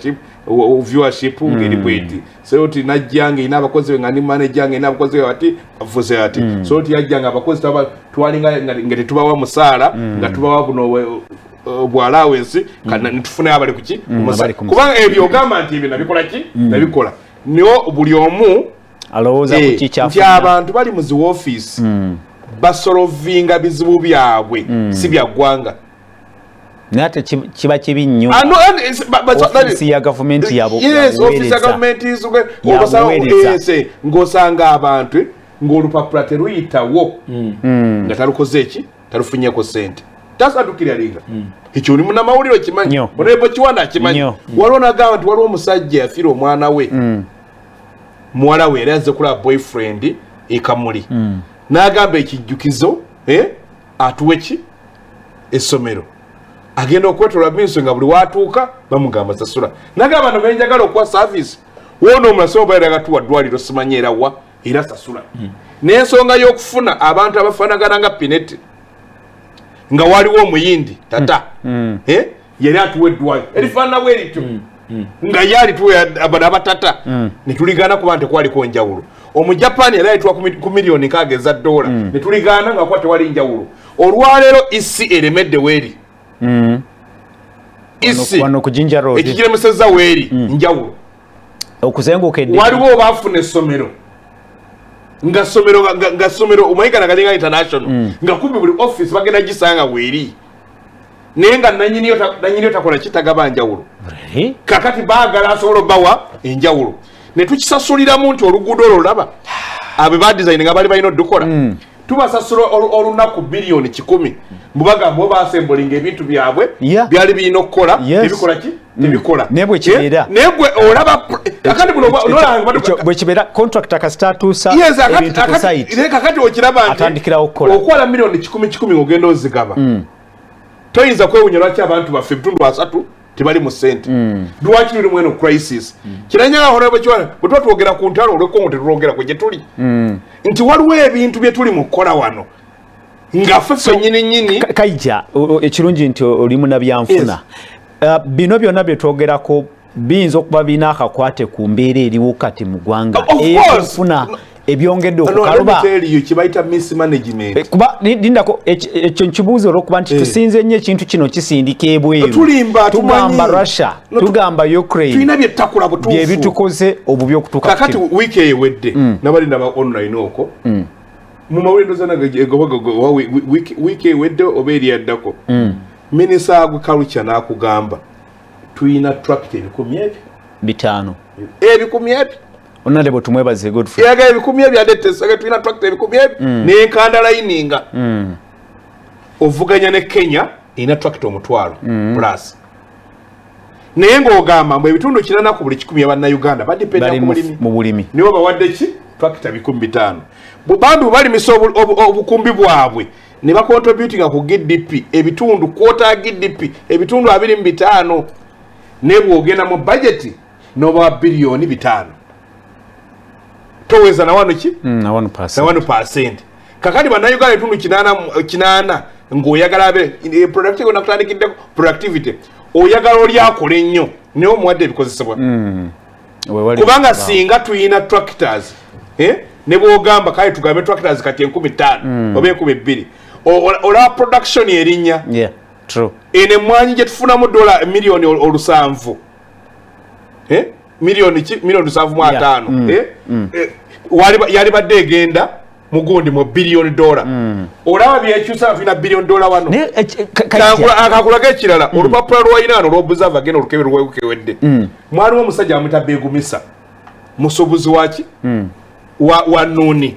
viewership ngeri bweti salt najja ngaerina abakozi be nga ni manager ngaerina abakozi be bati avuze ati salt yajja nga abakozi twalinga nga tetubawa musaala nga tubawa buno bwalawensi kana nitufune abali kuki kubanga ebyo ogamba nti ebyo nabikola ki nabikola niyo buli omu alowooza ku kikyafu nti abantu bali mu zi office basolovinga bizibu byabwe si bya ggwanga nate kiba kibi nnyo ofisi ya gavumenti yabo ofisi ya gavumenti ng'osanga abantu ng'olupapula teruyitawo nga talukoze eki talufunyeko sente tasadukiralinga ekyo oli munamawulire okimanyi oneebo kiwanda akimanyi waliwo nagamba nti waliwo omusajja yafiira omwana we muwala we era yazze kulaba boyfriend ekamuli n'agamba ekijjukizo atuwe ki essomero agenda okwetola minso nga buli watuuka bamugamba sasula nagamba no benjagala okuwa service wona omulasoma bayiraga tuwa ddwaliro simanyi era wa era sasula n'ensonga y'okufuna abantu abafaanagana nga pineti nga waliwo omuyindi tata yali atuwa eddwaliro erifaanana bwe erityo nga yali tuwe abatata netuligana kuba tekwaliko njawulo omujapani yali ayitwa ku miliyoni nkaaga eza dola netuligana nga kuba tewali njawulo olwaleero isi eremedde weeri isi ekigiremeseza weeri njawulo okuzenguka waliwo baafuna essomero nga somero omanyikana galinga international nga kumbi buli office bagenda gisanga weeri naye nga nanyiniyo takola kitagaba njawulo kakati baagala asobola bawa enjawulo ne tukisasuliramu nti oluguudo olwo olaba abe badesign nga bali balina odukola tubasasula olunaku biliyoni 100 mbubagamba obaasembolinga ebintu byabwe byali birina okukola ebikola ki tebikola nebwe kibeera nebwe olaba kakati bwe kibeera contractor kasitatuusa ebintu ku site kakati okiraba nti atandikirawo okukola okwala miliyoni 100 ogenda ozigaba toyinza kwewunya lwaki abantu baffe ebitundu 3 tebali mu sente lwaki tuli mweno crisis kiranyaga hona bwekiwana bwe tuba twogera ku ntalo olwekongo tetulwogera kwe gye tuli nti waliwo ebintu bye tuli mu kukola wano nga ffe ffennyini nnyini kaija ekirungi nti oli munabyanfuna bino byonna bye twogerako biyinza okuba birina akakwate ku mbeera eriwo kati mu ggwanga ey'okufuna ebyongedde okukaluba kibayita mismanagement kuba lindako ekyo nkibuuza olwokuba nti tusinze nnyo ekintu kino kisindika ebweru tugamba Russia tugamba Ukraine tulina byetakula butuufu byebitukoze obubi okutuuka kakati wiiki ewedde nabali naba online okwo mu mawulire wiiki ewedde oba eryaddako minisita agriculture n'akugamba tulina tractor 500 onalebo tumwebaze Godfrey yaga 10,000 adetesage tulina tractor 10,000 n'enkanda layininga ovuganya ne Kenya ina tractor omutwalo plus naye ng'ogamba mbu ebitundu 80 ku buli 100 bannayuganda badipenda ku bulimi nibo bawadde ki tractor 5,000 bambi balimisa obukumbi bwabwe ne bakontributinga ku GDP ebitundu kwota GDP ebitundu 25 ne bwogenda mu budget n'oba biliyoni 5 toweza na wano ki na 1%. Kakati bannayuganda ebitundu 8 ng'oyagala abe productive nakutandikidde productivity oyagala oli akole nnyo naye omuwadde ebikozesebwa kubanga singa tuyina tractors ne bwogamba kale tugambe tractors kati 15,000 oba 12,000 olaba production erinnya ene mwanyi gye tufunamu dola miliyoni olusanvu miliyoni 7.5 yali badde egenda mugundi mu billion dollar olaba byekyusa afina billion dollar wano akakulaga ekirala olupapula lwayinaano olw'obuzava genda olukebe lwewukewedde mwaliwo omusajja amuta Begumisa musubuzi waki wa Nuni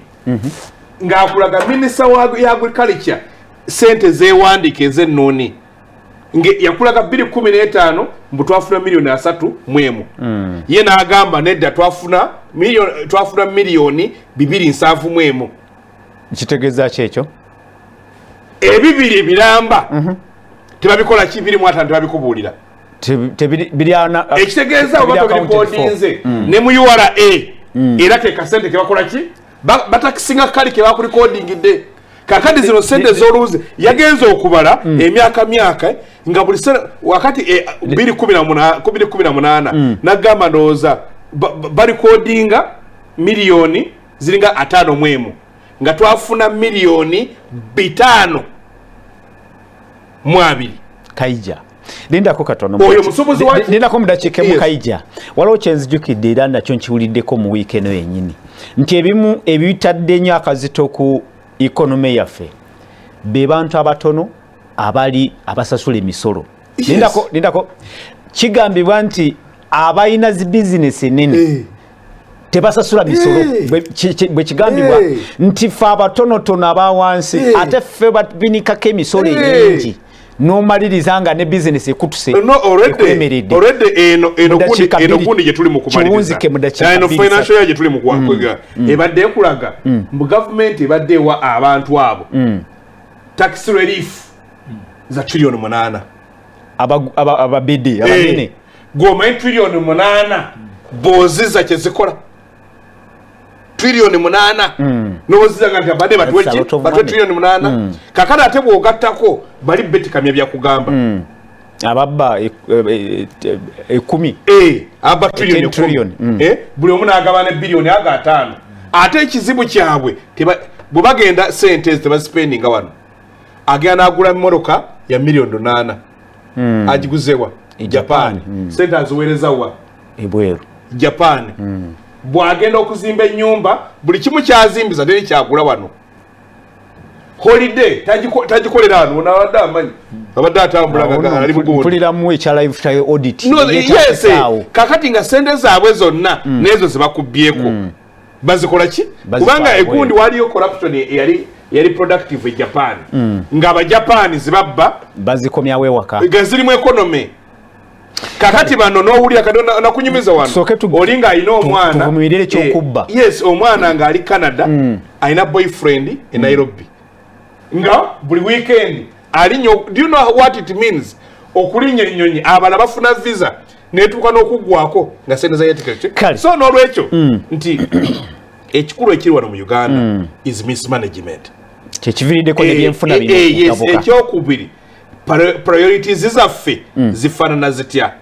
ng'akulaga minisita ya agriculture sente zewandiika ez'Ennuni yakulaga 2015 mbu twafuna miliyoni 3 mwemu ye n'agamba nedda twafuna miliyoni 2.7 mwemu kitegeeza ki ekyo ebibiri biramba tebabikola kibiri mwata tebabikubuulira ekitegeeza oba tobirikodinze ne mu URA era tekasente kebakola ki batakisinga kali kebakurikodingidde kakati zino sente z'oluuzi yagenze okubala emyaka nga buli wakati 2018 nagamba ndowooza barikodinga miliyoni ziringa 5 nga twafuna miliyoni 5 mu 2 KAIJA lindako katono oyo musobozi wa lindako mudakike mu KAIJA waliwo kyenzijukidde era nakyo nkiwuliddeko mu wiiki eno yennyini nti ebimu ebitadde nnyo akazito ku economy yaffe be bantu abatono abasasula emisolo lindako kigambibwa nti abalina zi bizinesi ennene tebasasula misolo bwe kigambibwa nti ffe abatonotono abawansi ate ffe babinikako emisolo enyingi nomaliriza nga ne business ekutuse ekwemeredde eno gundi gye tuli mu kumaliriza eno financial gye tuli mu kuwakwega ebadde ekulaga mu government ebadde ewa abantu abo tax relief za $8 trillion ababidi abanene goma $8 trillion boziza kyezikola $8 trillion noziza nga abadde batwechi $8 trillion kakana ate bwogattako bali beti kamya bya kugamba ababba 10 aba trillion buli omu n'agabana billion aga 5 ate ekizibu kyabwe bwe bagenda sente tebazipendinga wano agenda agula mmoroka ya $8 million agiguzewa Japan sente aziweereza wa ebweru Japan bwagenda okuzimba ennyumba buli kimu kyazimbiza teri kyagula wano holiday tagikolera wano nabadde amanyi abadde atambulaga ali bugundi mpuliramu ekya lifestyle audit yes kakati nga sente zaabwe zonna nezo zibakubyeko bazikola ki kubanga egundi waliyo corruption yali productive Japan nga Abajapani zibabba bazikomyawo ewaka gazirimu economy kakati bano n'owulira kadona nakunyumiza wano olinga alina omwana tuvumirire kyokubba yes omwana nga ali Canada alina boyfriend in Nairobi nga buli weekend alinyo do you know what it means okulinya ennyonyi abala bafuna visa netuuka n'okugwako nga sente za ticket so n'olwekyo nti ekikulu ekiri wano mu Uganda is mismanagement kyekiviiriddeko nebyenfuna bino ekyokubiri priorities zaffe zifaanana zitya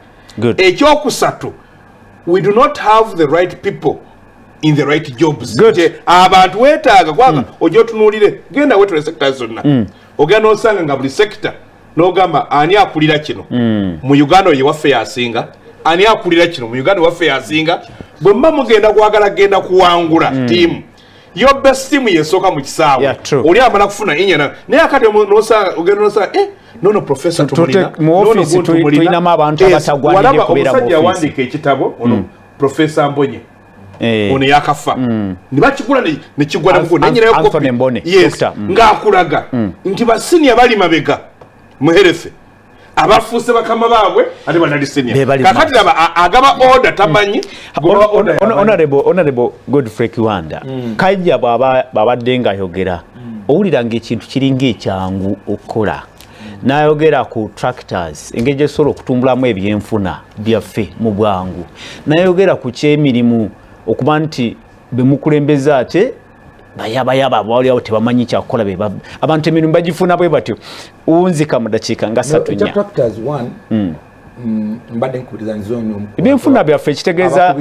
ekyokusatu we do not have the right people in the right jobs abantu weetaaga kwanga ojja otunuulire genda wetole sector zonna ogenda osanga nga buli sector n'ogamba ani akulira kino mu Uganda oyo waffe yasinga ani akulira kino mu Uganda waffe yasinga bwe mba mugenda kwagala genda kuwangula tiimu yo best team yesooka mu kisaawe oli amala kufuna inyana naye akati ogenda nosanga no professor tumulina mu office tulinamu abantu abatagwanire kubeera mu office yawandiika ekitabo ono professor Mbonye ono yakafa nibakigula nekigwana mukono nenyina yo yes ngakulaga nti basinia bali mabega muherefe abafuuse bakama baabwe ate banali senior kakati agaba order tamanyi honorable Godfrey Kiwanda KAIJA babadde nga ayogera owulira ng'ekintu kiringa ekyangu okukola n'ayogera ku tractors engeri gyesobola okutumbulamu ebyenfuna byaffe mu bwangu n'ayogera ku kyemirimu okuba nti bemukulembeza ate bayabayaba bawaliawo tebamanyi kyakukola abantu emirimu bagifuna bwe batyo unzika mu dakiika nga 3 mbadde nkubiriza nzoni ebyenfuna byaffe ekitegeeza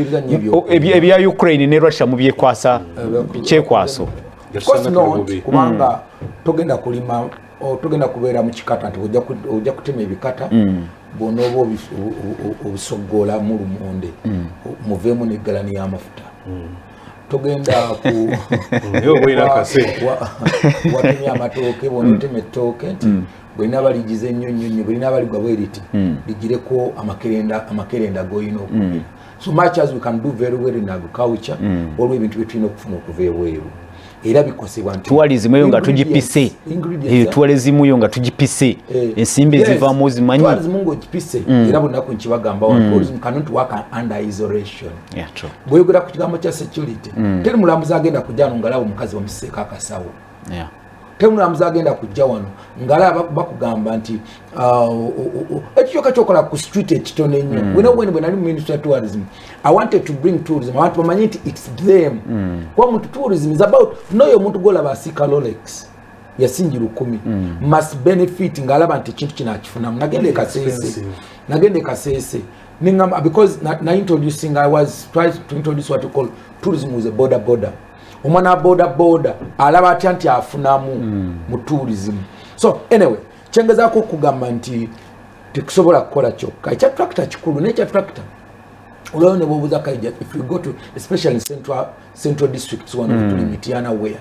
ebya Ukraine ne Russia mu byekwasa kyekwaso kubanga togenda kulima togenda kubeera mu kikata nti ojja kutema ebikata bonoba obisogola mu lumonde muveemu n'eggalani y'amafuta togenda watemya amatooke bonatema ettooke nti bwelina baligiza ennyonnyonnyo bwelina baligwa bweriti ligireko amakerenda goyina okumira so much as we can do very well in agriculture olwo ebintu byetulina okufuna okuva ebweru era bikosebwa nti tuwalizimuyo nga tugipise tuwalizimuyo nga tugipise ensimbi zivaamu zimanyi tuwalizimu ng'ogipise era bunaku nkibagamba tourism cannot work under isolation bweyogera ku kigambo kya security teri mulambuzi agenda kujja nongalawo omukazi bamusiseeko akasawo temulamuza agenda kujja wano ngala bakugamba nti ekyoka kyokola ku street ekitone nnyo we know when I minister tourism I wanted to bring tourism I want to bamanye nti it's them kwa muntu tourism is about noyo muntu golaba asika Rolex yasingi 10 must benefit ngalaba nti kintu kinakifuna nagende kasese ningamba because na introducing I was trying to introduce what we call tourism with a border omwana border alaba atyanti afunamu mu tourism so anyway chengezako kugamba nti tikusobola kukola kyokka ekya tractor kikulu n'ekya tractor olone bobuza KAIJA if you go to especially in central districts one to limitiana where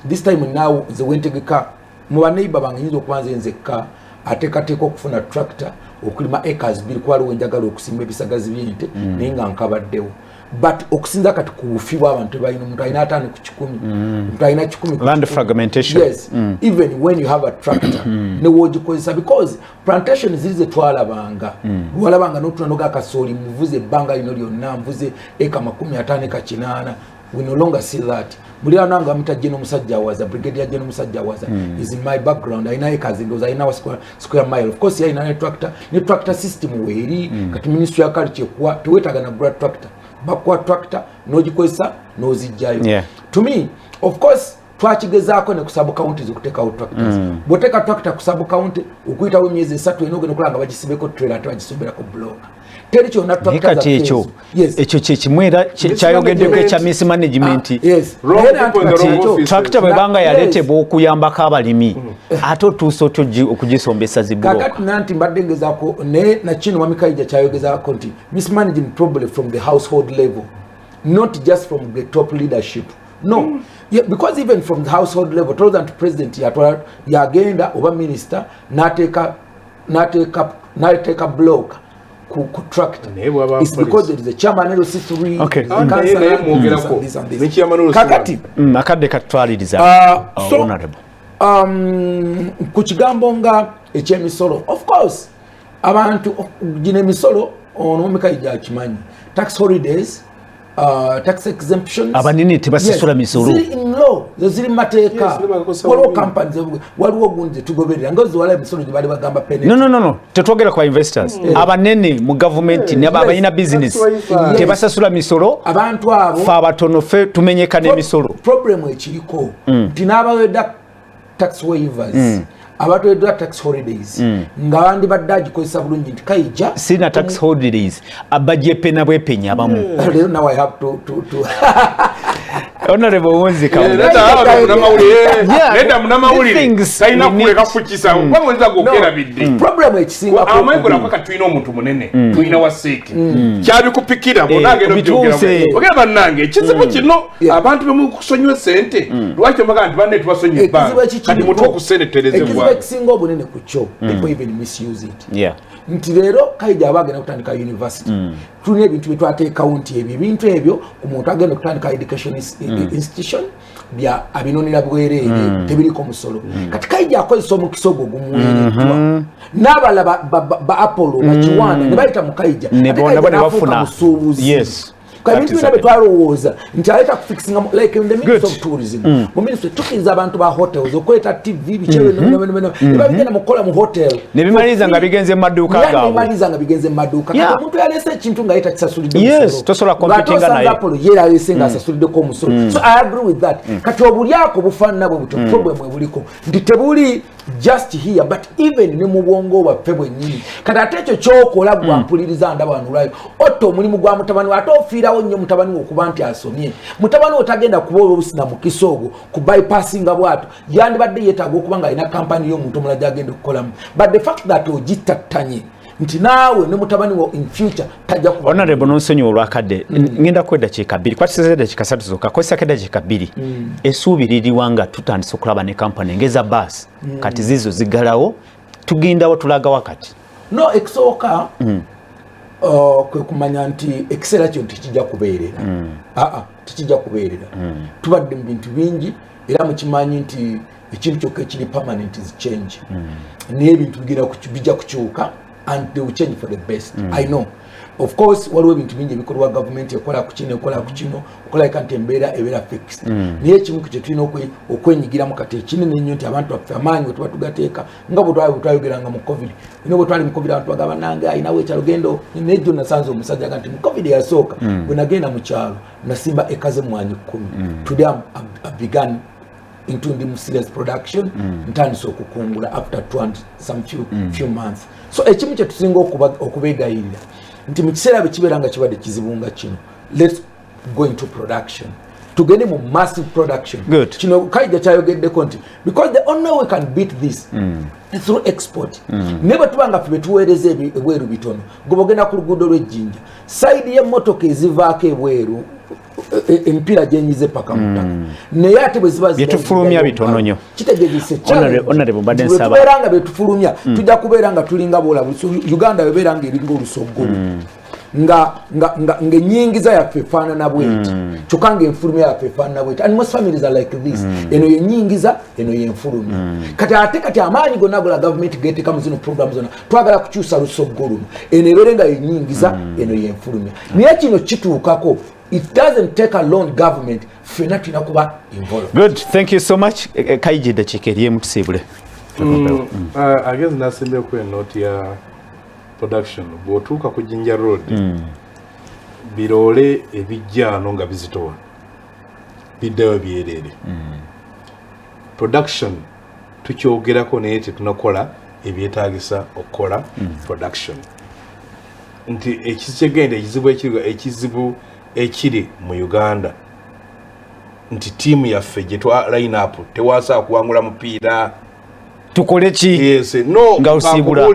this time now the wentegeka mu baneiba banginyizo okubanza enzeka atekateko okufuna tractor okulima acres bili kwali wenjagala okusimba ebisagazi byente nenga nkabaddewo but okusinza kati kubufibwa abantu bayina omuntu ayina atano ku 10 omuntu ayina 10 land fragmentation yes even when you have a tractor ne wogikozesa because plantation zilize twalabanga walabanga n'otunanoga kasoli muvuze banga lino lyonna mvuze eka 15 eka 8 we no longer see that muri ananga mutajeno musajja waza brigadier general musajja waza is in my background aina eka zindoza aina square mile of course aina tractor system weri kati ministry ya culture kwa tuwetaga na broad tractor bakwa tractor nogikozesa nozijjayo to me of course twakigezaako ne kusabu county zokuteka out tractors boteka tractor kusabu county ukuyita we myezi 3 enoge nokulanga bagisibeko trailer twagisombera ko block teri kyo na tractor za ekyo ekyo kyekimwera kyayogeddeko ekya mismanagement yes tractor bwebanga yaletebwa okuyambako abalimi ate otuusa otyo okugisombesa ziblock kakati nanti mbadde ngezaako ne nakino mwami KAIJA kyayogezaako nti mismanaging probably from the household level not just from the top leadership no yeah, because even from the household level told that president yagenda oba minister nateka block ku tractor it's because there is a chairman and C3 okay kakati akadde katwaliriza honorable ku kigambo nga ekyemisolo of course abantu gine misolo ono KAIJA akimanyi tax holidays tax exemptions abanini tebasasula misolo ziri in law ziri mateeka waliwo companies waliwo gundi tugoberera ngozi wala misolo gibali bagamba penalty no tetwogera kwa investors abanene mu government ne abayina business tebasasula misolo abantu abo fa abatono fe tumenyeka ne misolo problem ekiriko tinabaweda tax waivers abatwedwa tax holidays nga bandi baddaji kozesa bulungi nti KAIJA sina tax holidays abajje pena bwepenya abamu now I have to honorable Wonzi leta munamawulire sayina kuleka kukisa kwa mwenza gokera bidde problem ekisinga amaikola kwa twina omuntu munene twina waseke kyabi kupikira bonange no byogera ogera nange kizibu kino abantu bemu kusonywa sente lwaki maga ndi bane tubasonye ba kati mutu okusene terezebwa ekisinga obunene kucho people even misuse it nti lero KAIJA abagenda kutandika university tulina ebintu bitwate county ebintu ebyo omuntu agenda kutandika education institution bya abinonera bwerere tebiriko musolo kati KAIJA akozesa omukisa ogwo gumuwereddwa n'abala ba Apollo bakiwanda ne bayita mu KAIJA ne bona bafuna yes kwa bintu bina betwalowooza nti aleta kufixinga like in the midst of tourism mu ministry tukinza abantu ba hotels okweta TV bichewe eba bigenda mukola mu hotel ne bimaliza nga bigenze maduka gawo ne bimaliza nga bigenze maduka kati omuntu yalese ekintu nga yeta kisasulide yes tosola competing naye Apollo yera yesenga asasulide ko musolo so I agree with that kati obulyako bufanana bwe buto problem ebuliko ndi tebuli just here but even ne mu bwongo bwaffe bwennyini kati ate ekyo kyokola bwampuliriza ndabanulayo otto omulimu gwa mutabani ate ofiirawo nnyo mutabani we okuba nti asomye mutabani we tagenda kuba obusina mukisa ogwo ku bypassinga bwato yandibadde yeetaaga okuba nga alina kampani y'omuntu omulala gyagenda okukolamu but the fact that ogitattanye nti naawe ne mutabani wo in future tajja kuba honorable nonsonyi olwakadde ngenda kwedda dakiika 2 kwatizeza dakiika 3 zokka kozesa dakiika 2 esuubiririwa nga tutandise okulaba ne kampani ngeza bus kati zizo zigalawo tugendawo tulaga wakati no ekisooka kwe kumanya nti ekiseera kyo tekijja kubeerera tekijja kubeerera tubadde mu bintu bingi era mukimanyi nti ekintu kyokka ekiri permanent is change naye ebintu bijja kukyuka and they will change for the best. I know. Of course, waliwo ebintu bingi ebikolwa government ekola ku kino ekola ku kino okola kante embeera ebeera fixed. Naye ekimu kye tulina okwenyigira mu kati ekinene nnyo nti abantu baffe amaanyi bwe tuba tugateeka nga bwe twayogeranga mu covid. Bwe twali mu covid abantu bagamba nange ayinawo ekyalo gendo nejjo nasanze omusajja nti mu covid yasooka bwe nagenda mu kyalo nasimba ekaze mwanyi 10. Today I began into the serious production ntandise okukungula after few months. So ekimu kye tusinga okubeegayirira nti mu kiseera bwe kibeera nga kibadde kizibunga kino, let's go into production, tugende mu massive production. Kino KAIJA kyayogeddeko nti because the only way we can beat this is through export. Ne bwe tuba nga ffe betuweereza ebweru bitono gobogenda ku luguudo lw'ejjinja sayidi y'emmotoka ezivaako ebweru empira gyenyize paka mutaka naye ate bwe ziba byetufulumya bitono nnyo kitegeezese honorable mbadde nsaba tubeera nga betufulumya tujja kubeera nga tulinga bola Uganda bebeera nga eringa olusoggolo ng'ennyingiza yaffe efaanana bweti kyokka ng'enfulumya yaffe efaanana bweti and most families are like this. Eno y'ennyingiza, eno y'enfulumya. Kati amaanyi gonna gola gavumenti geeteeka mu zino programu zonna twagala kukyusa lusoggolo eno ebeere nga y'ennyingiza, eno y'enfulumya. Naye kino kituukako. It doesn't take a lone government fena tulina kuba involved. Good, thank you so much. KAIJA dakiika eriemu tusiibule. Agezi nasembeeko enooti ya production bw'otuuka ku Jinja Road biroole ebijjaano nga bizitowa biddeyo byereere. Production tukyogerako naye tetunakola ebyetaagisa okukola production. Nti ekikyegenda ekizibu ekiri mu Uganda nti tiimu yaffe gye twa line up tewaasa kuwangula mupiira tukole ki? Yes, no, nga usibula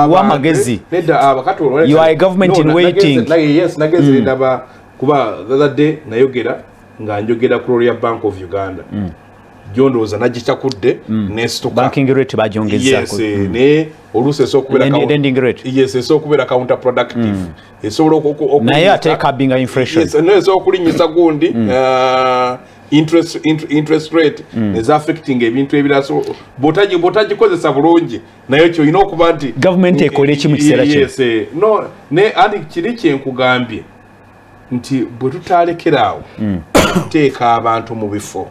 wa magezi nedda abakatolo you are a government in waiting. Yes, nageze ndaba kuba the other day nayogera nga njogera ku Royal Bank of Uganda jondoza nagichakudde ne stock banking rate bajongeza. Yes, ne oluse sokubera lending rate. Yes, sokubera counterproductive. Esobola naye ate kabinga inflation. Yes, no so kulinyisa gundi interest rate is affecting ebintu ebiraso botaji kozesa bulungi nayo kyo ino okuba nti government ekole ki mu kiseera kino. Yes, no ne andi kiri kyenkugambye nti bwe tutalekerawo teeka abantu mu bifo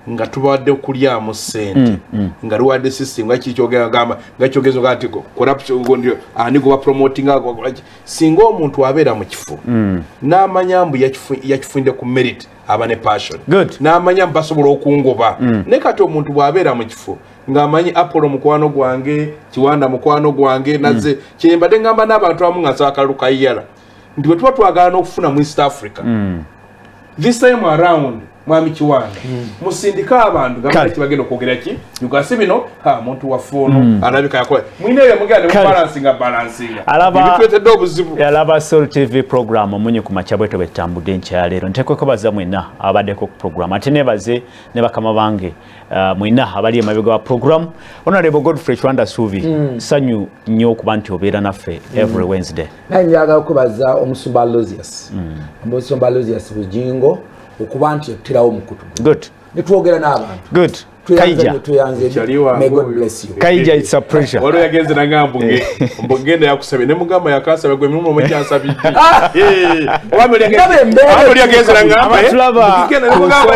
nga tubadde kulyamu ssente nga luwadde system nga kikyogera gamba nga kyogezo gati corruption ndio ani go promoting ako singa omuntu abeera mu kifo n'amanyambu yakifunda ku merit aba ne passion n'amanyambu basobola okungoba ne kati omuntu bw'abeera mu kifo ng'amanyi Apollo mukwano gwange Kiwanda mukwano gwange naze kyembadde ngamba n'abantu abamu nga saakaluka yala ndi bwe tuba twagala n'okufuna mu East Africa this time around mwami Kiwanda musindika abantu gabati bagenda kwogera ki yugasi bino ha muntu wa fono alabika yakola mwine ye mugane balancing bikwetedde obuzibu yalaba Soul TV program omunye ku machabweto betambudde nkyalero ntekwe kobaza mwena abaddeko ku program ate nebaze ne bakama bange mwena abali emabega wa program Honorable Godfrey Chwanda Suvi sanyu nnyo kuba nti obeera naffe every Wednesday. Nanjaga kubaza omusumba Losius omusumba Losius Bujingo okuba nti yatirawo mukutu. Good. Netwogera n'abantu. Good. KAIJA. May God bless you. KAIJA, it's a pleasure. Wano yagenze nangamba mbogenda yakusabe ne mugamba yakasaba gwe mumo mukyasabi. Wamuli yagenze nangamba ne mugamba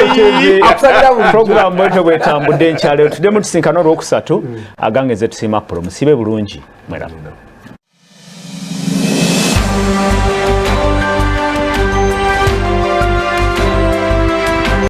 program bweto bwetambudde nkyalo tudde mu tusinkano olwokusatu agangeze tusiima Apollo musibe bulungi mwera.